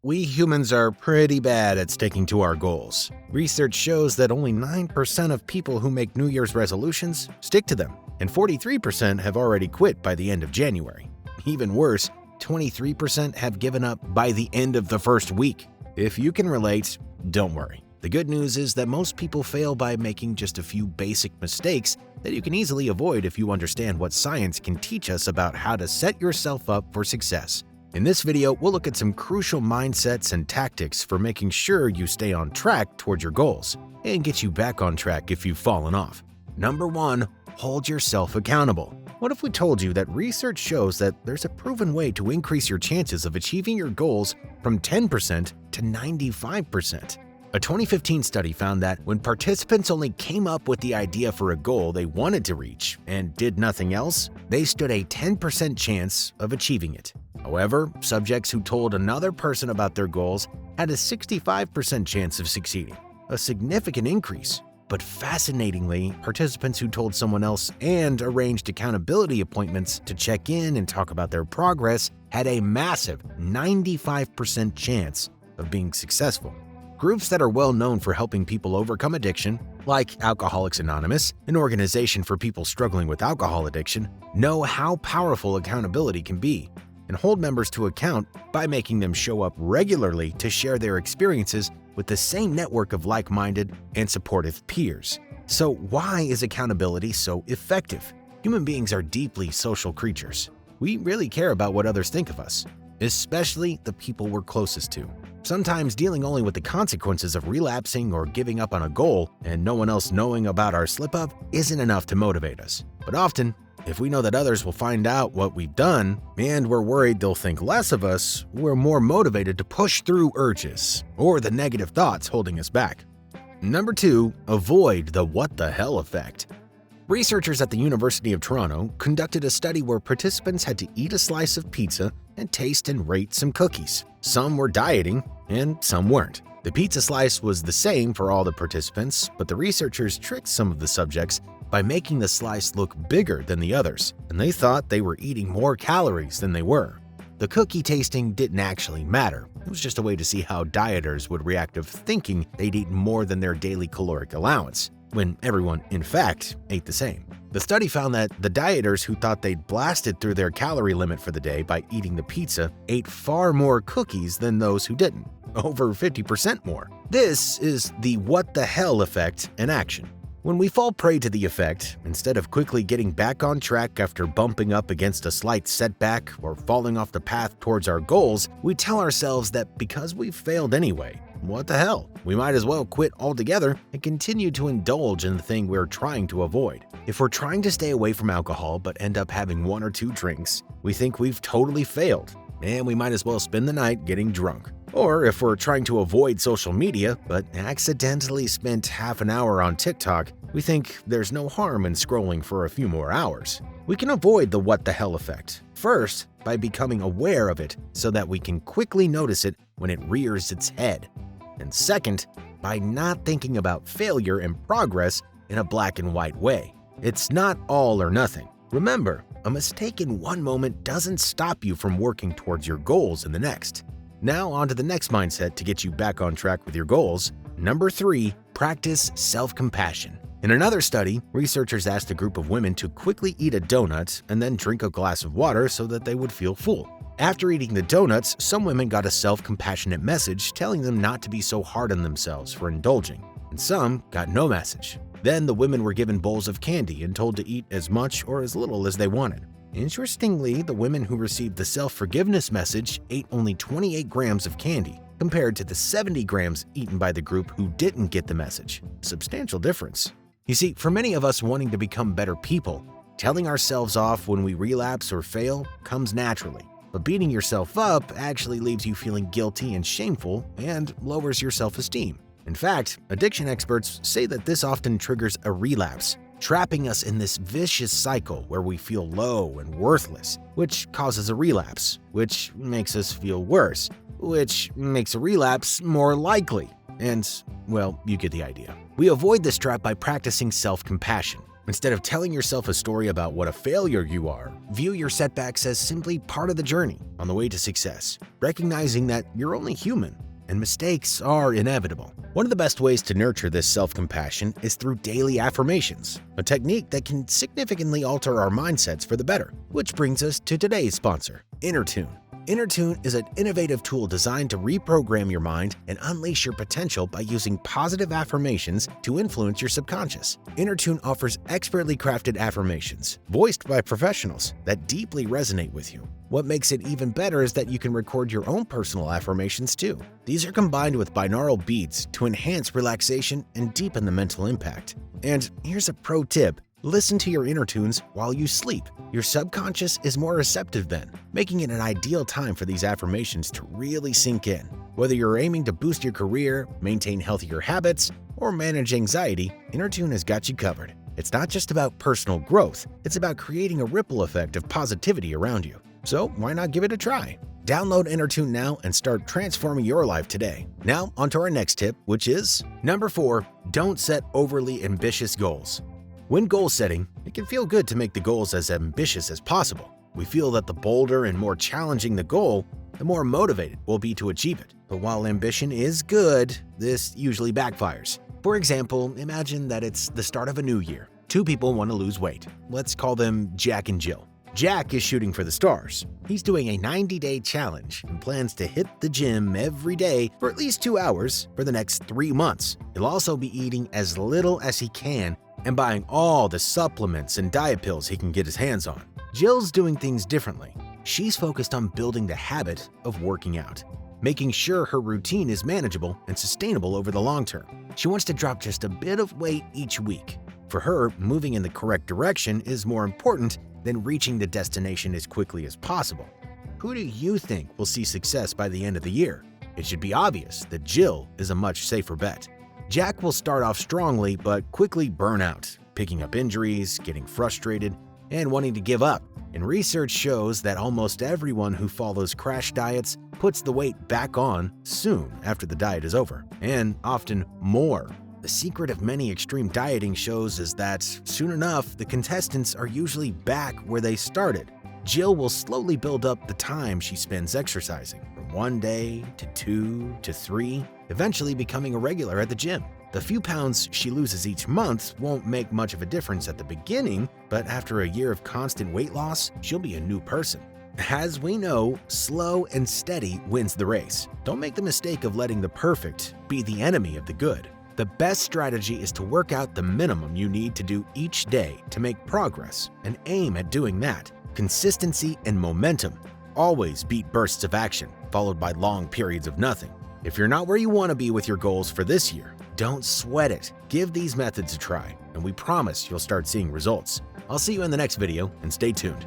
We humans are pretty bad at sticking to our goals. Research shows that only 9% of people who make New Year's resolutions stick to them, and 43% have already quit by the end of January. Even worse, 23% have given up by the end of the first week. If you can relate, don't worry. The good news is that most people fail by making just a few basic mistakes that you can easily avoid if you understand what science can teach us about how to set yourself up for success. In this video, we'll look at some crucial mindsets and tactics for making sure you stay on track towards your goals and get you back on track if you've fallen off. Number 1, hold yourself accountable. What if we told you that research shows that there's a proven way to increase your chances of achieving your goals from 10% to 95%? A 2015 study found that when participants only came up with the idea for a goal they wanted to reach and did nothing else, they stood a 10% chance of achieving it. However, subjects who told another person about their goals had a 65% chance of succeeding, a significant increase. But fascinatingly, participants who told someone else and arranged accountability appointments to check in and talk about their progress had a massive 95% chance of being successful. Groups that are well known for helping people overcome addiction, like Alcoholics Anonymous, an organization for people struggling with alcohol addiction, know how powerful accountability can be and hold members to account by making them show up regularly to share their experiences with the same network of like-minded and supportive peers. So why is accountability so effective? Human beings are deeply social creatures. We really care about what others think of us, especially the people we're closest to. Sometimes dealing only with the consequences of relapsing or giving up on a goal and no one else knowing about our slip-up isn't enough to motivate us. But often, if we know that others will find out what we've done and we're worried they'll think less of us, we're more motivated to push through urges or the negative thoughts holding us back. Number 2, avoid the what the hell effect. Researchers at the University of Toronto conducted a study where participants had to eat a slice of pizza and taste and rate some cookies. Some were dieting and some weren't. The pizza slice was the same for all the participants, but the researchers tricked some of the subjects by making the slice look bigger than the others, and they thought they were eating more calories than they were. The cookie tasting didn't actually matter. It was just a way to see how dieters would react of thinking they'd eaten more than their daily caloric allowance, when everyone, in fact, ate the same. The study found that the dieters who thought they'd blasted through their calorie limit for the day by eating the pizza ate far more cookies than those who didn't, over 50% more. This is the what the hell effect in action. When we fall prey to the effect, instead of quickly getting back on track after bumping up against a slight setback or falling off the path towards our goals, we tell ourselves that because we've failed anyway, what the hell? We might as well quit altogether and continue to indulge in the thing we're trying to avoid. If we're trying to stay away from alcohol but end up having 1 or 2 drinks, we think we've totally failed, and we might as well spend the night getting drunk. Or if we're trying to avoid social media but accidentally spent half an hour on TikTok, we think there's no harm in scrolling for a few more hours. We can avoid the what the hell effect, first by becoming aware of it so that we can quickly notice it when it rears its head, and second, by not thinking about failure and progress in a black and white way. It's not all or nothing. Remember, a mistake in one moment doesn't stop you from working towards your goals in the next. Now on to the next mindset to get you back on track with your goals. Number 3, practice self-compassion. In another study, researchers asked a group of women to quickly eat a donut and then drink a glass of water so that they would feel full. After eating the donuts, some women got a self-compassionate message telling them not to be so hard on themselves for indulging, and some got no message. Then the women were given bowls of candy and told to eat as much or as little as they wanted. Interestingly, the women who received the self-forgiveness message ate only 28 grams of candy, compared to the 70 grams eaten by the group who didn't get the message. Substantial difference. You see, for many of us wanting to become better people, telling ourselves off when we relapse or fail comes naturally. But beating yourself up actually leaves you feeling guilty and shameful and lowers your self-esteem. In fact, addiction experts say that this often triggers a relapse, trapping us in this vicious cycle where we feel low and worthless, which causes a relapse, which makes us feel worse, which makes a relapse more likely. And, well, you get the idea. We avoid this trap by practicing self-compassion. Instead of telling yourself a story about what a failure you are, view your setbacks as simply part of the journey on the way to success, recognizing that you're only human and mistakes are inevitable. One of the best ways to nurture this self-compassion is through daily affirmations, a technique that can significantly alter our mindsets for the better. Which brings us to today's sponsor, InnerTune. InnerTune is an innovative tool designed to reprogram your mind and unleash your potential by using positive affirmations to influence your subconscious. InnerTune offers expertly crafted affirmations, voiced by professionals, that deeply resonate with you. What makes it even better is that you can record your own personal affirmations too. These are combined with binaural beats to enhance relaxation and deepen the mental impact. And here's a pro tip. Listen to your inner tunes while you sleep. Your subconscious is more receptive then, making it an ideal time for these affirmations to really sink in. Whether you're aiming to boost your career, maintain healthier habits, or manage anxiety, InnerTune has got you covered. It's not just about personal growth, it's about creating a ripple effect of positivity around you. So why not give it a try? Download InnerTune now and start transforming your life today. Now, onto our next tip, which is number 4, don't set overly ambitious goals. When goal setting, it can feel good to make the goals as ambitious as possible. We feel that the bolder and more challenging the goal, the more motivated we'll be to achieve it. But while ambition is good, this usually backfires. For example, imagine that it's the start of a new year. 2 people want to lose weight. Let's call them Jack and Jill. Jack is shooting for the stars. He's doing a 90-day challenge and plans to hit the gym every day for at least 2 hours for the next 3 months. He'll also be eating as little as he can and buying all the supplements and diet pills he can get his hands on. Jill's doing things differently. She's focused on building the habit of working out, making sure her routine is manageable and sustainable over the long term. She wants to drop just a bit of weight each week. For her, moving in the correct direction is more important than reaching the destination as quickly as possible. Who do you think will see success by the end of the year? It should be obvious that Jill is a much safer bet. Jack will start off strongly but quickly burn out, picking up injuries, getting frustrated, and wanting to give up. And research shows that almost everyone who follows crash diets puts the weight back on soon after the diet is over, and often more. The secret of many extreme dieting shows is that, soon enough, the contestants are usually back where they started. Jill will slowly build up the time she spends exercising, from 1 day to 2 to 3, eventually becoming a regular at the gym. The few pounds she loses each month won't make much of a difference at the beginning, but after a year of constant weight loss, she'll be a new person. As we know, slow and steady wins the race. Don't make the mistake of letting the perfect be the enemy of the good. The best strategy is to work out the minimum you need to do each day to make progress and aim at doing that. Consistency and momentum always beat bursts of action, followed by long periods of nothing. If you're not where you want to be with your goals for this year, don't sweat it. Give these methods a try, and we promise you'll start seeing results. I'll see you in the next video, and stay tuned.